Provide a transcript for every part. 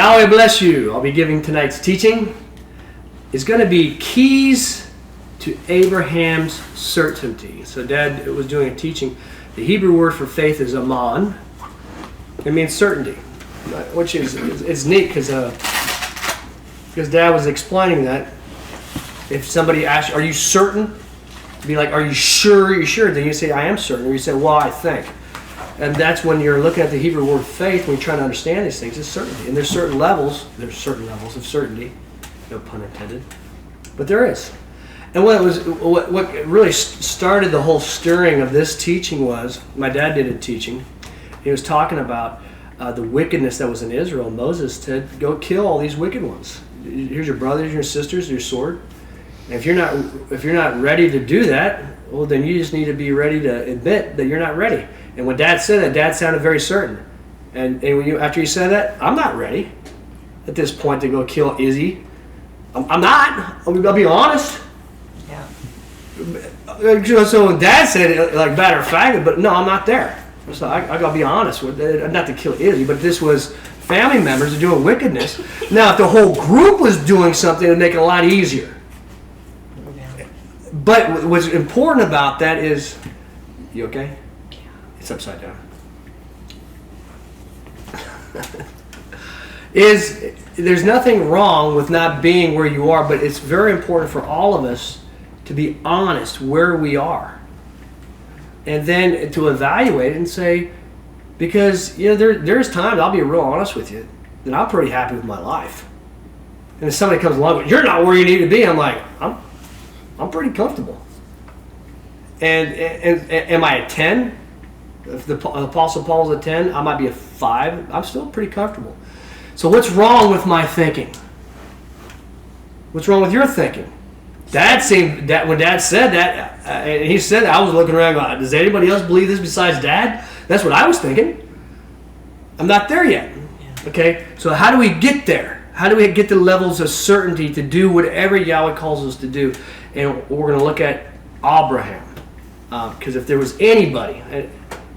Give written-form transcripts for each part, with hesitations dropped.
Yahweh bless you. I'll be giving tonight's teaching. It's going to be keys to Abraham's certainty. So Dad was doing a teaching. The Hebrew word for faith is Aman. It means certainty, which is it's neat because Dad was explaining that if somebody asks you, are you certain? Be like, are you sure? Are you sure? Then you say, I am certain. Or you say, well, I think. And that's when you're looking at the Hebrew word faith, when you're trying to understand these things, it's certainty. And there's certain levels of certainty, no pun intended, but there is. And what really started the whole stirring of this teaching was, my dad did a teaching. He was talking about the wickedness that was in Israel. Moses said, go kill all these wicked ones. Here's your brothers, your sisters, your sword. And if you're not ready to do that, well, then you just need to be ready to admit that you're not ready. And when Dad said that, Dad sounded very certain. And after he said that, I'm not ready at this point to go kill Izzy. I'm not. I'll be honest. Yeah. So when Dad said it, like matter of fact, but no, I'm not there. So I gotta be honest with it. Not to kill Izzy, but this was family members doing wickedness. Now, if the whole group was doing something, it would make it a lot easier. But what's important about that is, you okay? It's upside down. There's nothing wrong with not being where you are, but it's very important for all of us to be honest where we are. And then to evaluate and say, because there's times, I'll be real honest with you, that I'm pretty happy with my life. And if somebody comes along, you're not where you need to be, I'm like, I'm pretty comfortable. And am I a 10? If the Apostle Paul's a 10, I might be a 5. I'm still pretty comfortable. So what's wrong with my thinking? What's wrong with your thinking? When Dad said that, and he said that, I was looking around going, does anybody else believe this besides Dad? That's what I was thinking. I'm not there yet. Okay? So how do we get there? How do we get the levels of certainty to do whatever Yahweh calls us to do? And we're going to look at Abraham. Because if there was anybody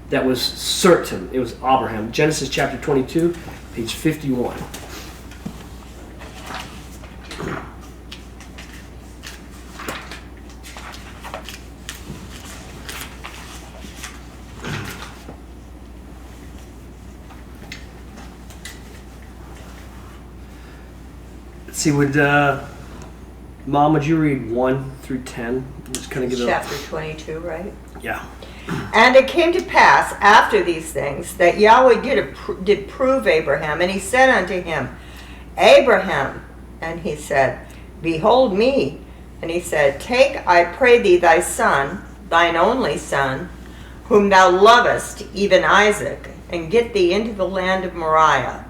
that was certain, it was Abraham. Genesis chapter 22, page 51. Let's see, Mom, would you read 1 through 10? Just kind of give chapter 22, right? Yeah. And it came to pass after these things that Yahweh did prove Abraham, and he said unto him, Abraham, and he said, Behold me. And he said, Take, I pray thee, thy son, thine only son, whom thou lovest, even Isaac, and get thee into the land of Moriah,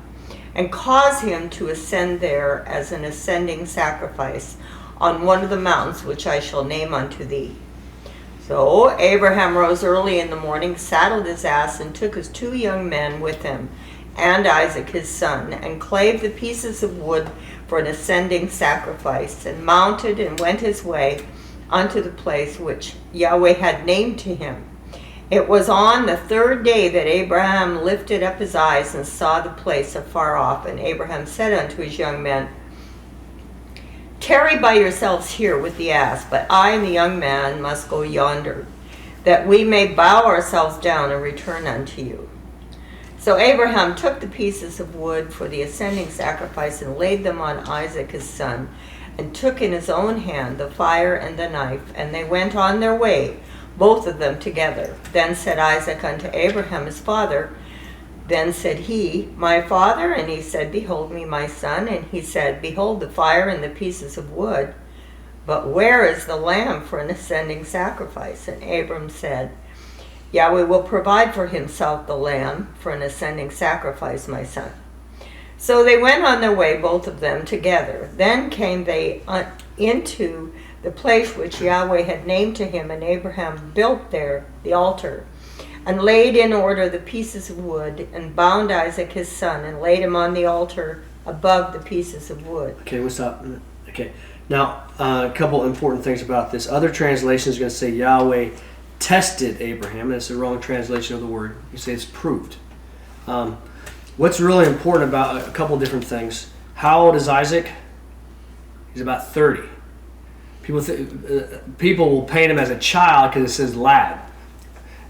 and cause him to ascend there as an ascending sacrifice on one of the mountains which I shall name unto thee. So Abraham rose early in the morning, saddled his ass, and took his 2 young men with him, and Isaac his son, and clave the pieces of wood for an ascending sacrifice, and mounted and went his way unto the place which Yahweh had named to him. It was on the 3rd day that Abraham lifted up his eyes and saw the place afar off. And Abraham said unto his young men, Tarry by yourselves here with the ass, but I and the young man must go yonder, that we may bow ourselves down and return unto you. So Abraham took the pieces of wood for the ascending sacrifice and laid them on Isaac his son, and took in his own hand the fire and the knife, and they went on their way, both of them together. Then said Isaac unto Abraham his father, Then said he, My father? And he said, Behold me, my son. And he said, Behold the fire and the pieces of wood, but where is the lamb for an ascending sacrifice? And Abram said, Yahweh will provide for himself the lamb for an ascending sacrifice, my son. So they went on their way, both of them together. Then came they into the place which Yahweh had named to him, and Abraham built there the altar, and laid in order the pieces of wood, and bound Isaac his son, and laid him on the altar above the pieces of wood. Okay, we'll stop. Okay, now a couple important things about this. Other translations are going to say Yahweh tested Abraham. That's the wrong translation of the word. You say it's proved. What's really important about a couple different things. How old is Isaac? He's about 30. People will paint him as a child because it says lad.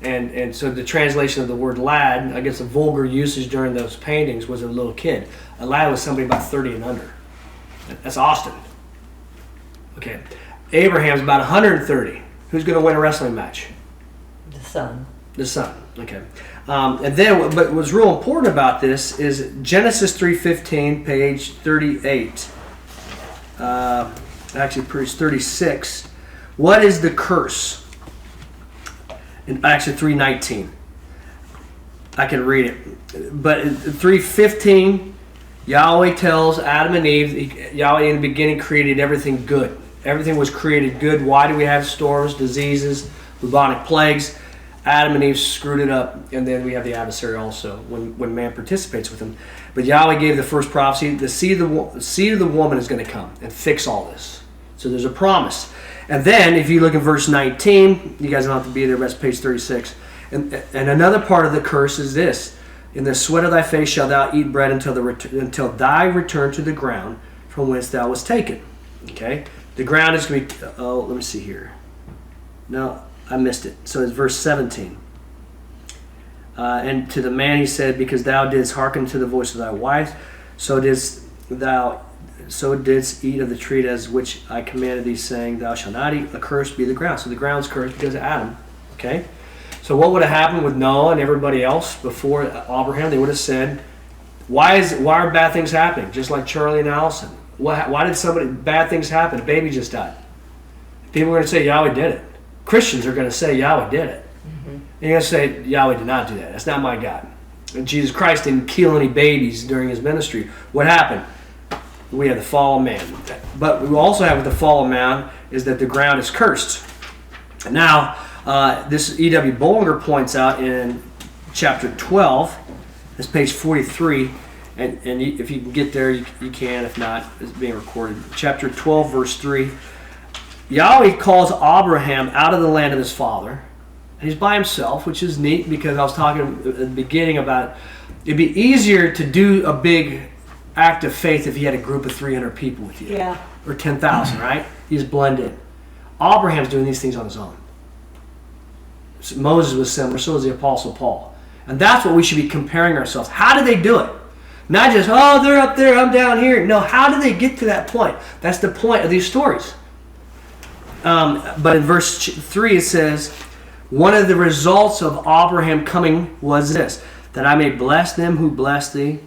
And so the translation of the word lad, I guess the vulgar usage during those paintings was a little kid. A lad was somebody about 30 and under. That's Austin. Okay. Abraham's about 130. Who's going to win a wrestling match? The son. The son. Okay. And then, but what's real important about this is Genesis 3:15, page 38. Actually, page 36. What is the curse? Actually, 3:19. I can read it. But in 3:15, Yahweh tells Adam and Eve, Yahweh in the beginning created everything good. Everything was created good. Why do we have storms, diseases, bubonic plagues? Adam and Eve screwed it up, and then we have the adversary also when man participates with him. But Yahweh gave the first prophecy: the seed of the woman is going to come and fix all this. So there's a promise. And then, if you look at verse 19, you guys don't have to be there, but it's page 36. And another part of the curse is this: in the sweat of thy face shalt thou eat bread until thy return to the ground from whence thou wast taken. Okay, the ground is going to be. Oh, let me see here. No, I missed it. So it's verse 17. And to the man he said, because thou didst hearken to the voice of thy wife, so didst eat of the tree as which I commanded thee, saying, thou shalt not eat. Accursed be the ground. So the ground's cursed because of Adam. Okay. So what would have happened with Noah and everybody else before Abraham? They would have said, why are bad things happening? Just like Charlie and Allison. Why did bad things happen? A baby just died. People are going to say Yahweh did it. Christians are going to say Yahweh did it. Mm-hmm. And you're going to say Yahweh did not do that. That's not my God. And Jesus Christ didn't kill any babies during his ministry. What happened? We have the fall of man. But we also have with the fall of man is that the ground is cursed. Now, this E.W. Bollinger points out in chapter 12, it's page 43, and if you can get there, you can. If not, it's being recorded. Chapter 12, verse 3. Yahweh calls Abraham out of the land of his father. And he's by himself, which is neat because I was talking at the beginning about it'd be easier to do a big act of faith if you had a group of 300 people with you. Yeah. Or 10,000, right? You just blend in. Abraham's doing these things on his own. Moses was similar, so was the Apostle Paul. And that's what we should be comparing ourselves. How did they do it? Not just, oh, they're up there, I'm down here. No, how did they get to that point? That's the point of these stories. But in verse 3 it says, one of the results of Abraham coming was this, that I may bless them who bless thee,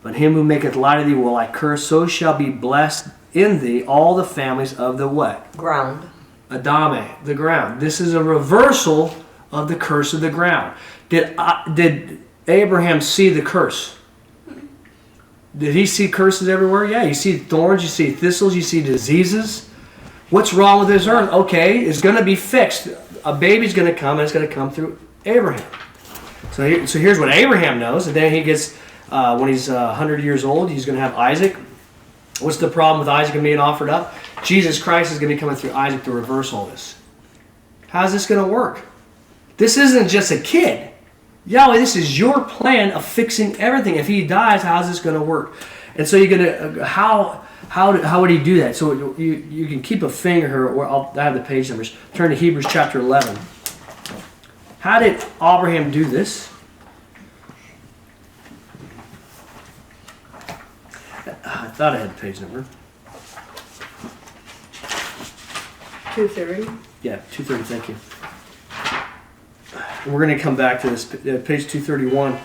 but him who maketh light of thee will I curse, so shall be blessed in thee all the families of the what? Ground. Adame, the ground. This is a reversal of the curse of the ground. Did Abraham see the curse? Did he see curses everywhere? Yeah, you see thorns, you see thistles, you see diseases. What's wrong with this earth? Okay, it's going to be fixed. A baby's going to come, and it's going to come through Abraham. So here's what Abraham knows, and then he gets, when he's 100 years old, he's going to have Isaac. What's the problem with Isaac and being offered up? Jesus Christ is going to be coming through Isaac to reverse all this. How's this going to work? This isn't just a kid. Yahweh, this is your plan of fixing everything. If he dies, how's this going to work? And so you're going to, how would he do that? So you can keep a finger here, or I have the page numbers. Turn to Hebrews chapter 11. How did Abraham do this? I thought I had the page number. 230. Yeah, 230, thank you. We're going to come back to this, page 231.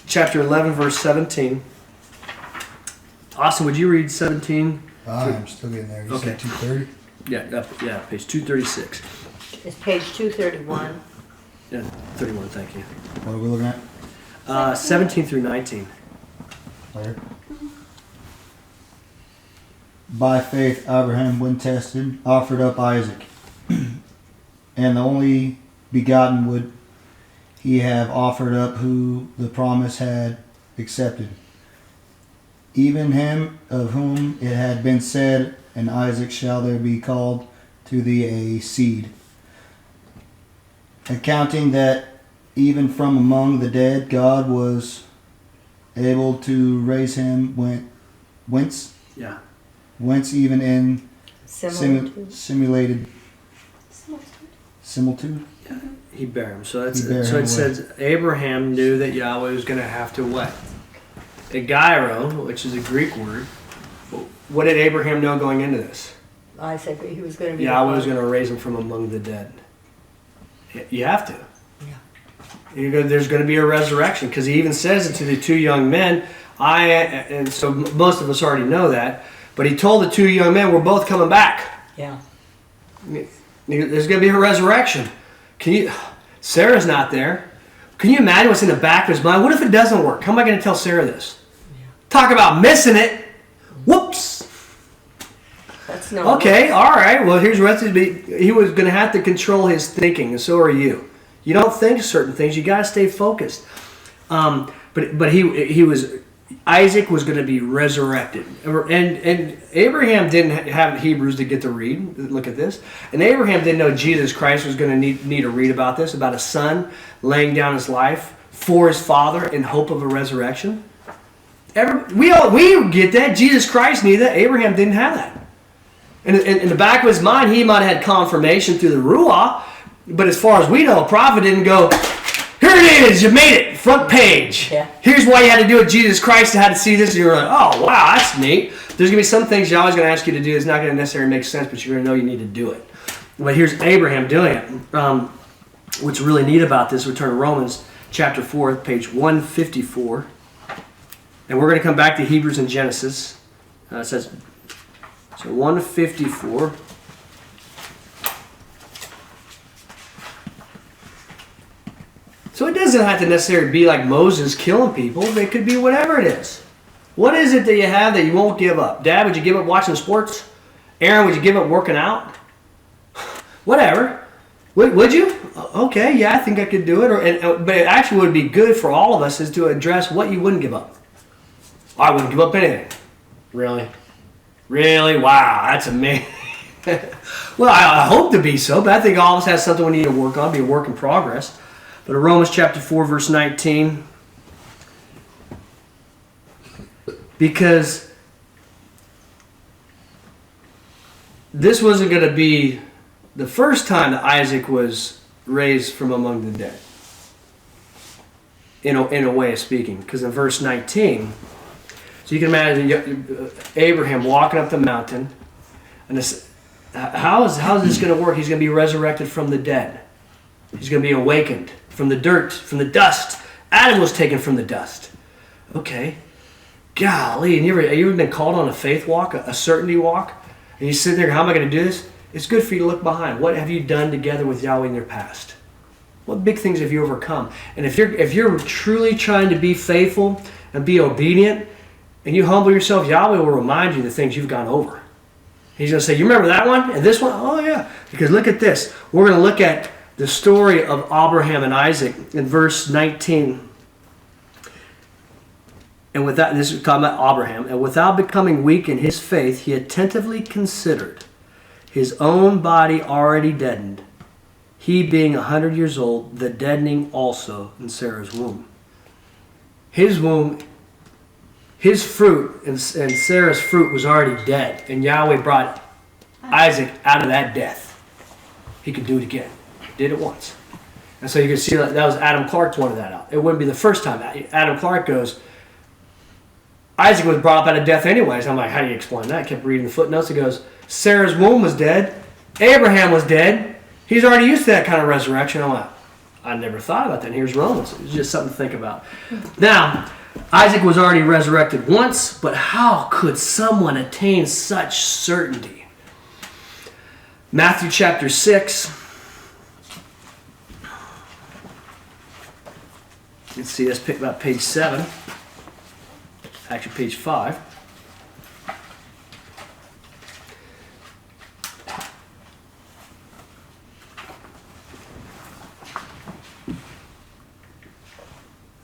Chapter 11, verse 17. Austin, would you read 17? I'm still getting there. You Okay. said 230? Yeah, page 236. It's page 231. Yeah, 31, thank you. What are we looking at? 17 through 19. There. By faith, Abraham, when tested, offered up Isaac, and the only begotten would he have offered up, who the promise had accepted. Even him of whom it had been said, and Isaac shall there be called to thee a seed. Accounting that even from among the dead God was able to raise him whence Yeah. even in Similitude. similitude. He bare him. So that's He bare so him it away. says Abraham knew that Yahweh was going to have to what? A gyro, which is a Greek word. What did Abraham know going into this? Isaac, he was going to be. Yahweh was going to raise him from among the dead. You have to. There's going to be a resurrection, because he even says it to the two young men. And so most of us already know that. But he told the two young men, we're both coming back. Yeah. There's going to be a resurrection. Sarah's not there. Can you imagine what's in the back of his mind? What if it doesn't work? How am I going to tell Sarah this? Yeah. Talk about missing it. Whoops. That's no. Okay, all right. Well, here's what he was going to have to control his thinking, and so are you. You don't think certain things. You got to stay focused. But Isaac was going to be resurrected, and Abraham didn't have Hebrews to get to read. Look at this, and Abraham didn't know Jesus Christ was going to need to read about this, about a son laying down his life for his father in hope of a resurrection. We get that. Jesus Christ knew that. Abraham didn't have that. And in the back of his mind, he might have had confirmation through the Ruach, but as far as we know, a prophet didn't go, here it is, you made it, front page. Yeah. Here's why you had to do it. Jesus Christ had to see this, and you're like, oh, wow, that's neat. There's going to be some things Yahweh's going to ask you to do that's not going to necessarily make sense, but you're going to know you need to do it. But here's Abraham doing it. What's really neat about this, we turn to Romans chapter 4, page 154. And we're going to come back to Hebrews and Genesis. It says, so 154. So it doesn't have to necessarily be like Moses killing people. It could be whatever it is. What is it that you have that you won't give up? Dad, would you give up watching sports? Aaron, would you give up working out? Whatever. Would you? Okay, yeah, I think I could do it. But it actually would be good for all of us is to address what you wouldn't give up. I wouldn't give up anything. Really? Really? Wow, that's amazing. Well, I hope to be so, but I think all of us have something we need to work on, be a work in progress. But in Romans chapter 4, verse 19, because this wasn't going to be the first time that Isaac was raised from among the dead, in a way of speaking. Because in verse 19, so you can imagine Abraham walking up the mountain, and how is this going to work? He's going to be resurrected from the dead. He's going to be awakened from the dirt, from the dust. Adam was taken from the dust. Okay. Golly, and you ever been called on a faith walk, a certainty walk? And you sit there, how am I going to do this? It's good for you to look behind. What have you done together with Yahweh in your past? What big things have you overcome? And if you're truly trying to be faithful and be obedient, and you humble yourself, Yahweh will remind you the things you've gone over. He's going to say, you remember that one? And this one? Oh, yeah. Because look at this. We're going to look at the story of Abraham and Isaac in verse 19. And with that, this is talking about Abraham. And without becoming weak in his faith, he attentively considered his own body already deadened, he being 100 years old, the deadening also in Sarah's womb. His womb, his fruit, and Sarah's fruit was already dead. And Yahweh brought Isaac out of that death. He could do it again. Did it once. And so you can see that was Adam Clark pointed that out. It wouldn't be the first time. Adam Clark goes, Isaac was brought up out of death anyways. I'm like, how do you explain that? I kept reading the footnotes. It goes, Sarah's womb was dead. Abraham was dead. He's already used to that kind of resurrection. I'm like, I never thought about that. And here's Romans. It's just something to think about. Now, Isaac was already resurrected once, but how could someone attain such certainty? Matthew chapter 6. Let's see, let's pick about page 7. Actually, page 5.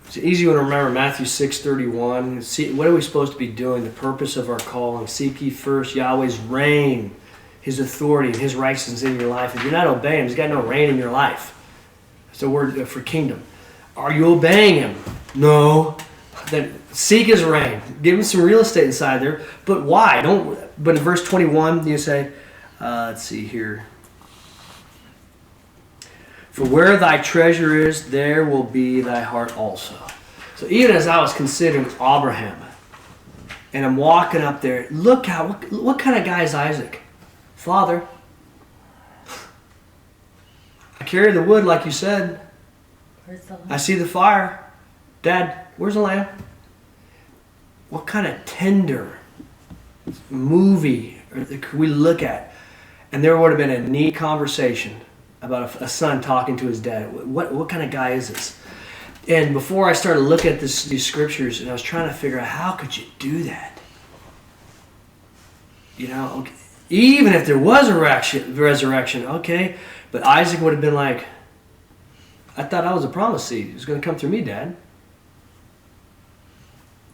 It's an easy one to remember, Matthew 6:31. See, what are we supposed to be doing? The purpose of our calling. Seek ye first Yahweh's reign, His authority, and His righteousness in your life. If you're not obeying Him, He's got no reign in your life. That's the word for kingdom. Are you obeying Him? No. Then seek his reign. Give him some real estate inside there. But why? But in verse 21, you say, let's see here. For where thy treasure is, there will be thy heart also. So even as I was considering Abraham, and I'm walking up there, look what kind of guy is Isaac? Father, I carry the wood like you said. Where's the lamb? I see the fire. Dad, where's the lamb? What kind of tender movie could we look at? And there would have been a neat conversation about a son talking to his dad. What kind of guy is this? And before I started looking at these scriptures, and I was trying to figure out how could you do that? You know, okay, even if there was a resurrection, okay, but Isaac would have been like, I thought I was a promised seed. It was going to come through me, Dad.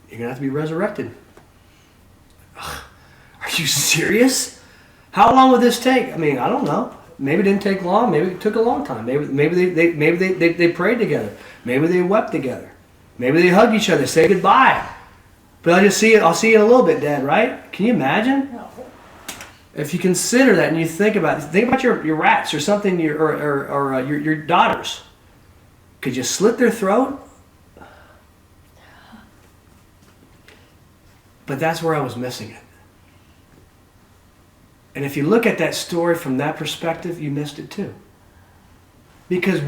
You're going to have to be resurrected. Ugh, are you serious? How long would this take? I mean, I don't know. Maybe it didn't take long. Maybe it took a long time. Maybe they prayed together. Maybe they wept together. Maybe they hugged each other, say goodbye. But I'll see you in a little bit, Dad, right? Can you imagine? No. If you consider that and you think about your rats or something, or your daughters. Could you slit their throat? But that's where I was missing it. And if you look at that story from that perspective, you missed it too. Because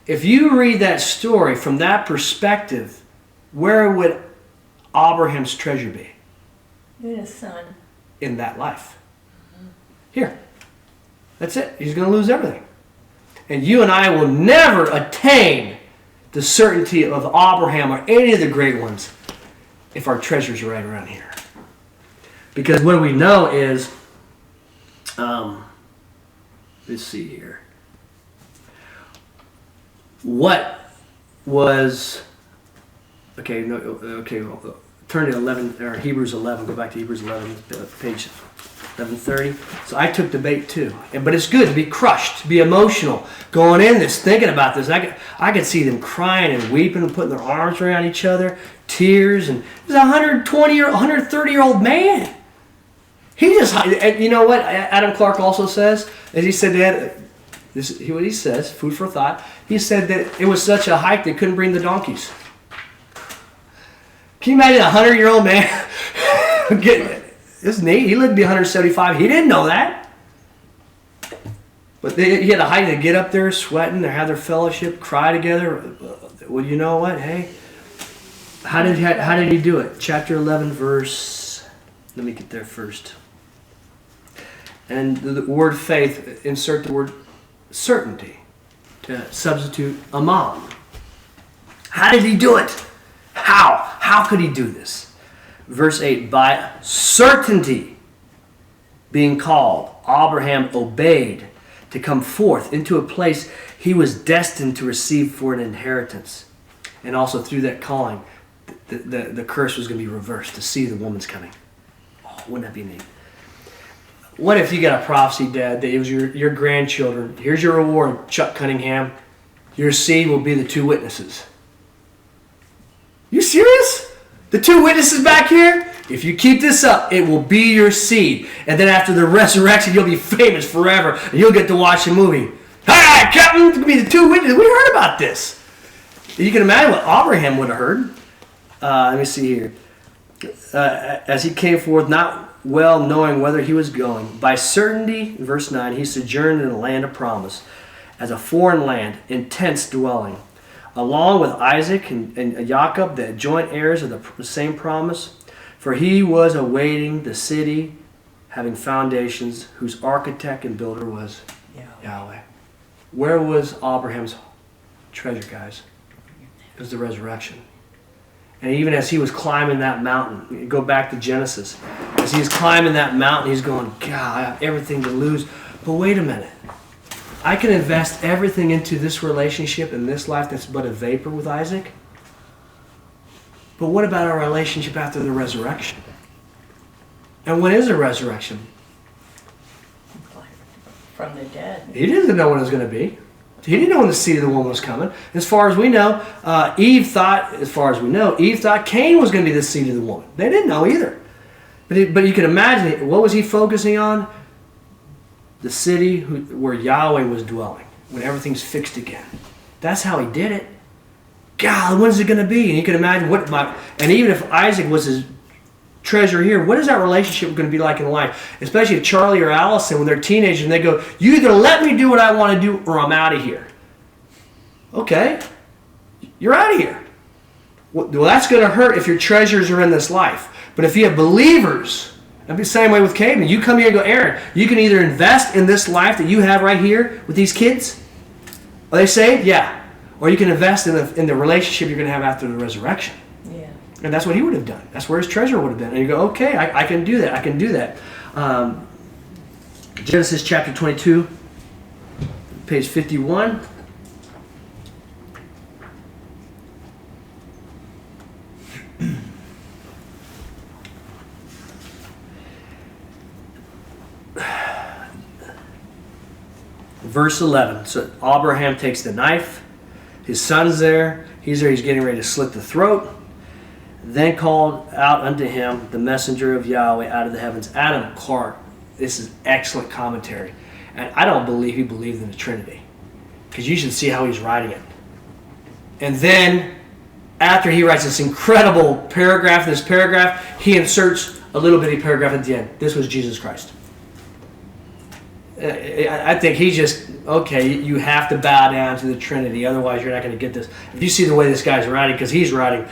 if you read that story from that perspective, where would Abraham's treasure be? In his son. In that life. Here. That's it. He's going to lose everything. And you and I will never attain the certainty of Abraham or any of the great ones if our treasures are right around here. Because what we know is, let's see here. What was, turn to 11, or Hebrews 11, go back to Hebrews 11, page 1130. So I took the bait too. But it's good to be crushed, to be emotional, going in this, thinking about this. I could see them crying and weeping and putting their arms around each other, tears, and there's a 130-year-old man. He just, you know what Adam Clark also says? As he said that, what he says, food for thought, he said that it was such a hike they couldn't bring the donkeys. Can you imagine a 100-year-old man getting, this is neat, he lived to be 175, he didn't know that. But he had a hike to get up there, sweating, they have their fellowship, cry together. Well, you know what, hey, how did he do it? Chapter 11, verse, let me get there first. And the word faith, insert the word certainty to substitute Aman. How did he do it? How could he do this? Verse 8, by certainty being called, Abraham obeyed to come forth into a place he was destined to receive for an inheritance. And also through that calling, the curse was going to be reversed, to see the woman's coming. Oh, wouldn't that be neat? What if you got a prophecy, Dad, that it was your grandchildren? Here's your reward, Chuck Cunningham. Your seed will be the two witnesses. You serious? The two witnesses back here? If you keep this up, it will be your seed. And then after the resurrection, you'll be famous forever. And you'll get to watch a movie. Hi, Captain! It's going to be the two witnesses. We heard about this. You can imagine what Abraham would have heard. Let me see here. As he came forth, not well knowing whether he was going. By certainty, verse 9, he sojourned in the land of promise, as a foreign land, in tents dwelling, along with Isaac and Jacob, the joint heirs of the same promise. For he was awaiting the city, having foundations, whose architect and builder was Yahweh. Where was Abraham's treasure, guys? It was the resurrection. And even as he was climbing that mountain, go back to Genesis. As he's climbing that mountain, he's going, God, I have everything to lose. But wait a minute. I can invest everything into this relationship in this life that's but a vapor with Isaac. But what about our relationship after the resurrection? And when is the resurrection? From the dead. He didn't know when it was going to be. He didn't know when the seed of the woman was coming. As far as we know, Eve thought Cain was going to be the seed of the woman. They didn't know either. But you can imagine, what was he focusing on? The city where Yahweh was dwelling, when everything's fixed again. That's how he did it. God, when's it going to be? And you can imagine and even if Isaac was his treasure here, what is that relationship going to be like in life? Especially if Charlie or Allison, when they're teenagers and they go, you either let me do what I want to do or I'm out of here. Okay, you're out of here. Well, that's going to hurt if your treasures are in this life. But if you have believers, that'd be the same way with Caden. You come here and go, Aaron, you can either invest in this life that you have right here with these kids. Are they saved? Yeah. Or you can invest in the relationship you're going to have after the resurrection. Yeah. And that's what he would have done. That's where his treasure would have been. And you go, okay, I can do that. I can do that. Genesis chapter 22, page 51. Verse 11. So Abraham takes the knife. His son's there. He's there. He's getting ready to slit the throat. Then called out unto him the messenger of Yahweh out of the heavens. Adam Clark. This is excellent commentary. And I don't believe he believed in the Trinity. Because you should see how he's writing it. And then, after he writes this incredible paragraph, he inserts a little bitty paragraph at the end. This was Jesus Christ. I think he just, okay, you have to bow down to the Trinity, otherwise you're not going to get this. If you see the way this guy's writing, because he's writing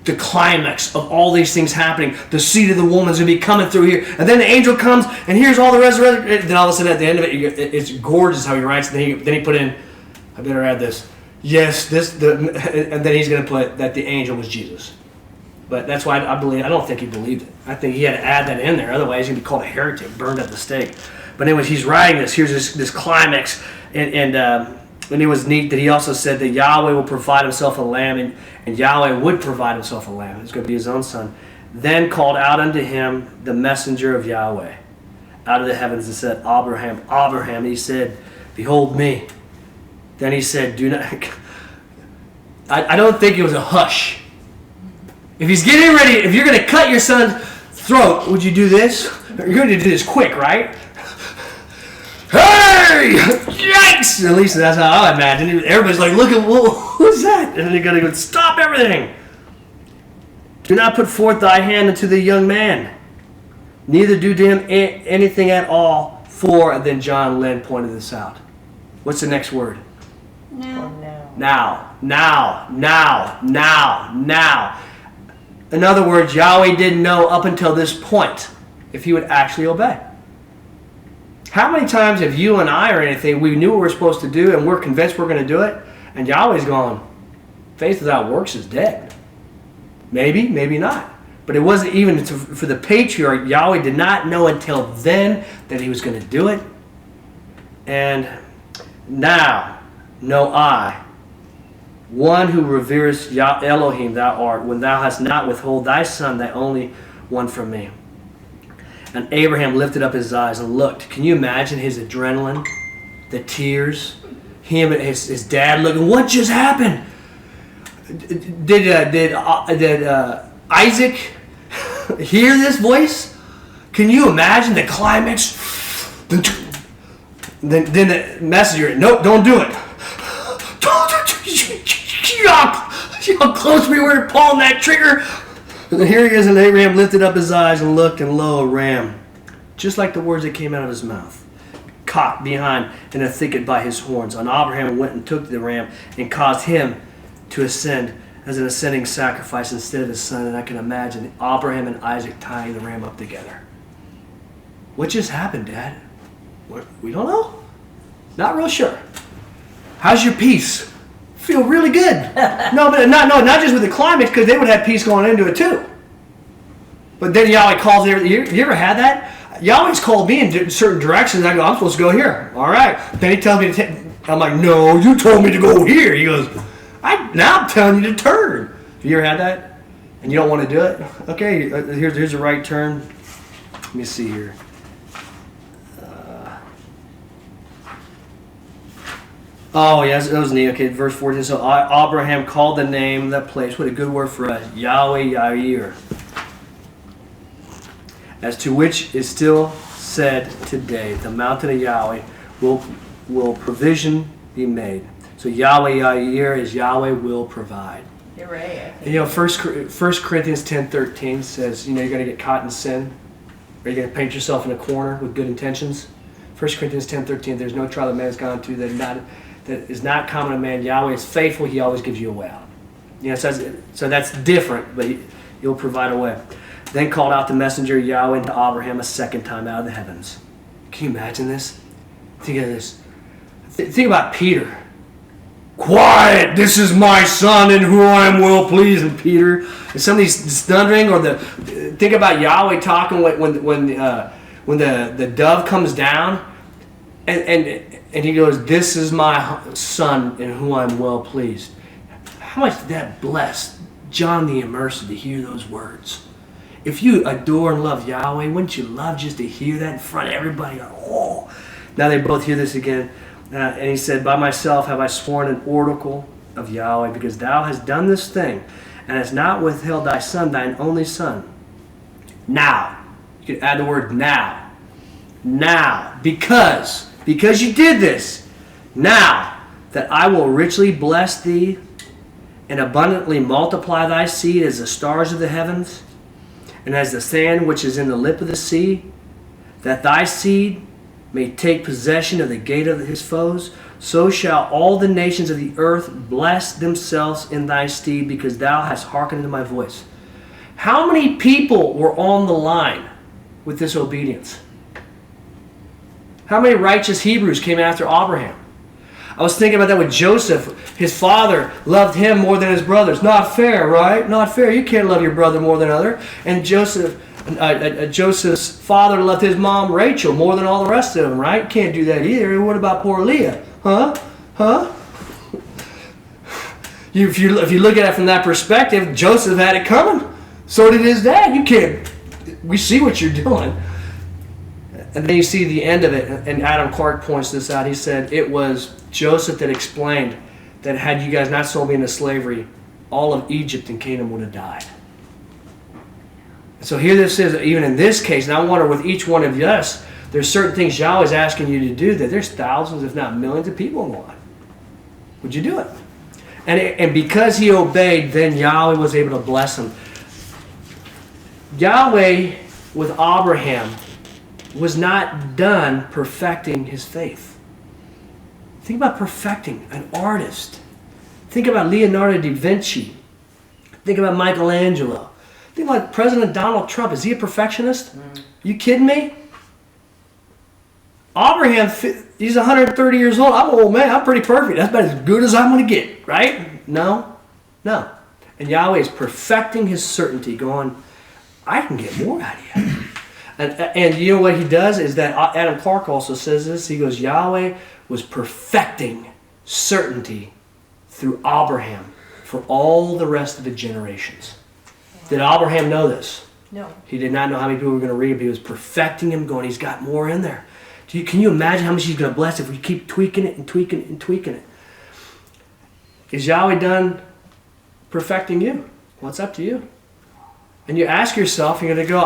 the climax of all these things happening, the seed of the woman's going to be coming through here, and then the angel comes, and here's all the resurrection, then all of a sudden at the end of it, it's gorgeous how he writes, and then he put in, I better add this, yes, and then he's going to put that the angel was Jesus. But that's why I don't think he believed it. I think he had to add that in there, otherwise he's going to be called a heretic, burned at the stake. But anyways, he's writing this. Here's this climax, and it was neat that he also said that Yahweh will provide himself a lamb, and Yahweh would provide himself a lamb. It's going to be his own son. Then called out unto him the messenger of Yahweh out of the heavens and said, Abraham, Abraham. And he said, behold me. Then he said, do not. I don't think it was a hush. If he's getting ready, if you're going to cut your son's throat, would you do this? You're going to do this quick, right? Hey! Yikes! At least that's how I imagine. Everybody's like, look at, who's that? And then they're going to go, stop everything. Do not put forth thy hand unto the young man. Neither do to him anything at all. For, and then John Lynn pointed this out. What's the next word? Now. Now. In other words, Yahweh didn't know up until this point if he would actually obey. How many times have you and I or anything, we knew what we were supposed to do and we're convinced we're going to do it, and Yahweh's going, faith without works is dead. Maybe, maybe not. But it wasn't even for the patriarch. Yahweh did not know until then that he was going to do it. And now know I, one who reveres Elohim thou art, when thou hast not withhold thy son, thy only one from me. And Abraham lifted up his eyes and looked. Can you imagine his adrenaline, the tears, him and his dad looking? What just happened? Did Isaac hear this voice? Can you imagine the climax? Then the messenger, nope, don't do it. See how close we were to pulling that trigger? And here he is, and Abraham lifted up his eyes and looked, and lo, a ram, just like the words that came out of his mouth, caught behind in a thicket by his horns. And Abraham went and took the ram and caused him to ascend as an ascending sacrifice instead of his son. And I can imagine Abraham and Isaac tying the ram up together. What just happened, Dad? We don't know. Not real sure. How's your peace? Feel really good. No, but not just with the climax, because they would have peace going into it too. But then Yahweh calls there. You ever had that? Yahweh's called me in certain directions. I go, I'm supposed to go here. All right. Then he tells me to I'm like, no, you told me to go here. He goes, now I'm telling you to turn. Have you ever had that? And you don't want to do it? Okay, here's a right turn. Let me see here. Oh, yes, that was neat. Okay, verse 14. So Abraham called the name of that place. What a good word for us. Yahweh Yair. As to which is still said today, the mountain of Yahweh will provision be made. So Yahweh Yair is Yahweh will provide. You're right. And, you know, First Corinthians 10:13 says, you know, you're going to get caught in sin. Or you're going to paint yourself in a corner with good intentions. 1 Corinthians 10:13, there's no trial that man has gone to that is not common to man. Yahweh is faithful. He always gives you a way out. You know, so that's different, but he'll provide a way. Then called out the messenger Yahweh to Abraham a second time out of the heavens. Can you imagine this? Think of this. Think about Peter. Quiet! This is my son in whom I am well pleased. And Peter, and some of these thundering, or think about Yahweh talking when the dove comes down, and he goes, "This is my son in whom I am well pleased." How much did that bless John the Immerser to hear those words? If you adore and love Yahweh, wouldn't you love just to hear that in front of everybody? Oh! Now they both hear this again. And he said, by myself have I sworn an oracle of Yahweh, because thou hast done this thing, and hast not withheld thy son, thine only son. Now, you could add the word now. Now, because you did this, now that I will richly bless thee, and abundantly multiply thy seed as the stars of the heavens, and as the sand which is in the lip of the sea, that thy seed may take possession of the gate of his foes, so shall all the nations of the earth bless themselves in thy stead, because thou hast hearkened to my voice. How many people were on the line with this obedience? How many righteous Hebrews came after Abraham? I was thinking about that with Joseph. His father loved him more than his brothers. Not fair, right? Not fair. You can't love your brother more than another. And Joseph's father loved his mom Rachel more than all the rest of them, right? Can't do that either. What about poor Leah? Huh? If you look at it from that perspective, Joseph had it coming. So did his dad. We see what you're doing. And then you see the end of it, and Adam Clark points this out. He said, it was Joseph that explained that had you guys not sold me into slavery, all of Egypt and Canaan would have died. So here this is, even in this case, and I wonder with each one of us, there's certain things Yahweh is asking you to do that there's thousands, if not millions of people in the line. Would you do it? And because he obeyed, then Yahweh was able to bless him. Yahweh with Abraham was not done perfecting his faith. Think about perfecting an artist. Think about Leonardo da Vinci. Think about Michelangelo. Think about President Donald Trump. Is he a perfectionist? You kidding me? Abraham, he's 130 years old. I'm an old man. I'm pretty perfect. That's about as good as I'm going to get, right? No. And Yahweh is perfecting his certainty, going, I can get more out of you. And you know what he does is that Adam Clark also says this. He goes, Yahweh was perfecting certainty through Abraham for all the rest of the generations. Did Abraham know this? No. He did not know how many people were going to read him. He was perfecting him, going, he's got more in there. Can you imagine how much he's going to bless if we keep tweaking it and tweaking it and tweaking it? Is Yahweh done perfecting you? Well, it's up to you. And you ask yourself, you're going to go,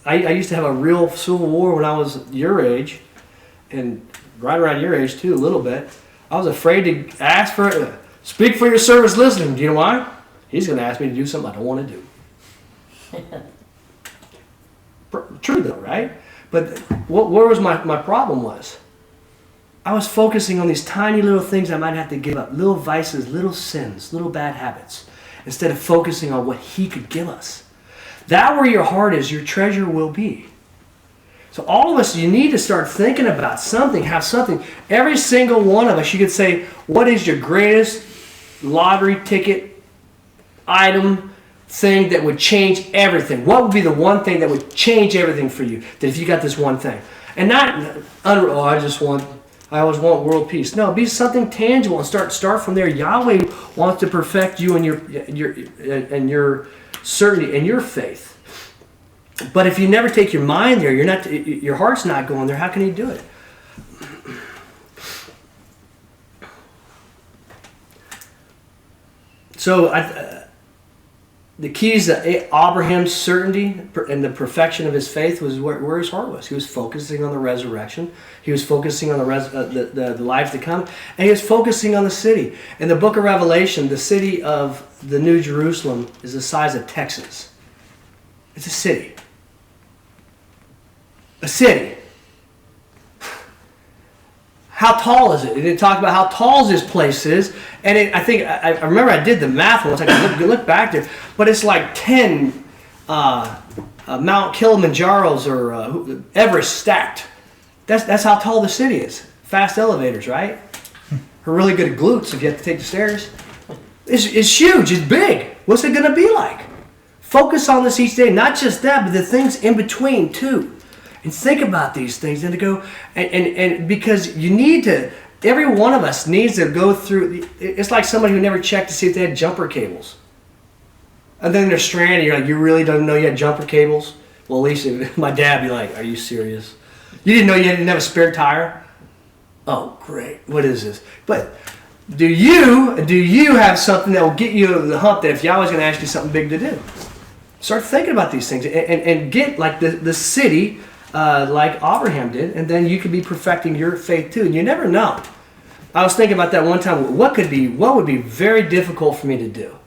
I used to have a real civil war when I was your age, and right around your age too, a little bit. I was afraid to ask for it. Speak for your service listening. Do you know why? He's going to ask me to do something I don't want to do. True though, right? But where was my problem was? I was focusing on these tiny little things I might have to give up. Little vices, little sins, little bad habits. Instead of focusing on what he could give us. That where your heart is, your treasure will be. So all of us, you need to start thinking about something, have something. Every single one of us, you could say, what is your greatest lottery ticket item thing that would change everything? What would be the one thing that would change everything for you? That if you got this one thing. And not, I always want world peace. No, be something tangible and start from there. Yahweh wants to perfect you and your certainty and your faith. But if you never take your mind there, your heart's not going there. How can He do it? So the keys to Abraham's certainty and the perfection of his faith was where his heart was. He was focusing on the resurrection. He was focusing on the life to come. And he was focusing on the city. In the book of Revelation, the city of the New Jerusalem is the size of Texas. It's a city. A city. How tall is it? It didn't talk about how tall this place is. And I remember I did the math once. I could look back there. But it's like 10 Mount Kilimanjaros or Everest stacked. That's how tall the city is. Fast elevators, right? We're really good at glutes if you have to take the stairs. It's huge. It's big. What's it going to be like? Focus on this each day. Not just that, but the things in between too. And think about these things and to go, and because you need to, every one of us needs to go through, it's like somebody who never checked to see if they had jumper cables. And then they're stranded, you're like, you really don't know you had jumper cables? Well, at least my dad would be like, are you serious? You didn't know you didn't have a spare tire? Oh, great. What is this? But do you have something that will get you over the hump that if Yahweh's going to ask you something big to do? Start thinking about these things and get like the city, like Abraham did, and then you could be perfecting your faith too. And you never know. I was thinking about that one time. What would be very difficult for me to do?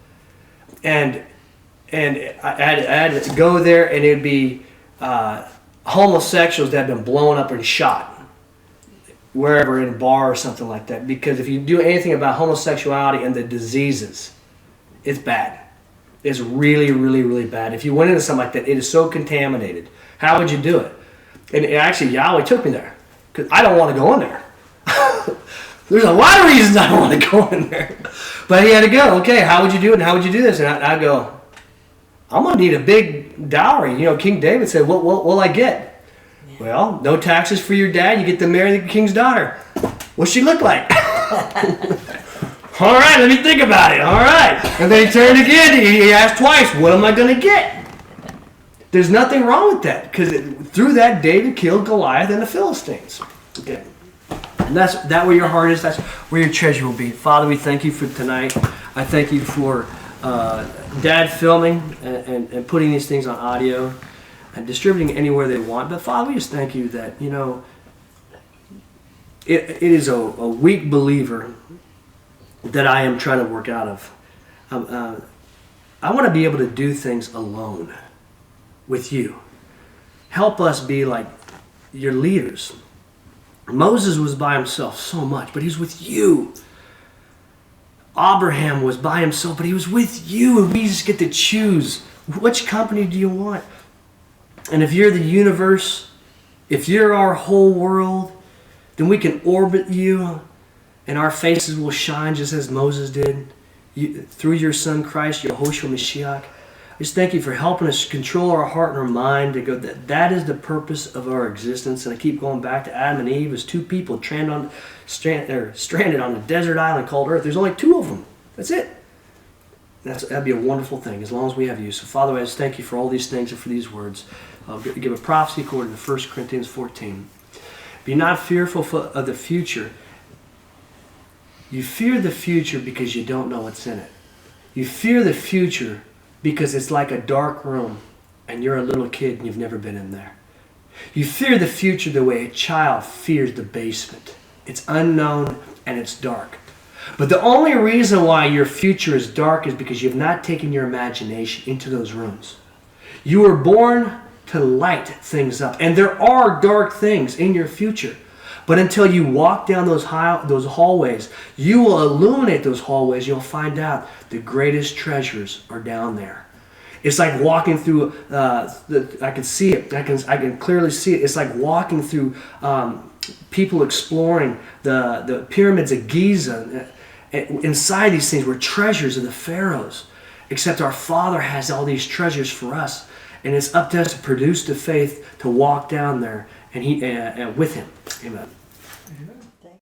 And I had to go there, and it'd be homosexuals that had been blown up and shot wherever in a bar or something like that. Because if you do anything about homosexuality and the diseases, it's bad. It's really, really, really bad. If you went into something like that, it is so contaminated. How would you do it? And actually, Yahweh took me there because I don't want to go in there. There's a lot of reasons I don't want to go in there. But he had to go, okay, how would you do it and how would you do this? And I go, I'm going to need a big dowry. You know, King David said, what will I get? Yeah. Well, no taxes for your dad. You get to marry the king's daughter. What's she look like? All right, let me think about it. All right. And then he turned again. He asked twice, what am I going to get? There's nothing wrong with that because through that, David killed Goliath and the Philistines. Okay. And that's where your heart is. That's where your treasure will be. Father, we thank you for tonight. I thank you for Dad filming and putting these things on audio and distributing anywhere they want. But Father, we just thank you that, you know, it is a weak believer that I am trying to work out of. I want to be able to do things alone with you. Help us be like your leaders. Moses was by himself so much, but he was with you. Abraham was by himself, but he was with you, and we just get to choose which company do you want. And if you're the universe, if you're our whole world, then we can orbit you, and our faces will shine just as Moses did through your son Christ, Yehoshua Mashiach. I just thank you for helping us control our heart and our mind to go that is the purpose of our existence. And I keep going back to Adam and Eve as two people stranded on a desert island called Earth. There's only two of them. That's it. That'd be a wonderful thing as long as we have you. So Father, I just thank you for all these things and for these words. I'll give a prophecy according to 1 Corinthians 14. Be not fearful of the future. You fear the future because you don't know what's in it. You fear the future because it's like a dark room and you're a little kid and you've never been in there. You fear the future the way a child fears the basement. It's unknown and it's dark. But the only reason why your future is dark is because you've not taken your imagination into those rooms. You were born to light things up. And there are dark things in your future. But until you walk down those hallways, you will illuminate those hallways. You'll find out the greatest treasures are down there. It's like walking through. I can see it. I can clearly see it. It's like walking through people exploring the pyramids of Giza. Inside these things were treasures of the pharaohs. Except our Father has all these treasures for us, and it's up to us to produce the faith to walk down there and with Him. Amen.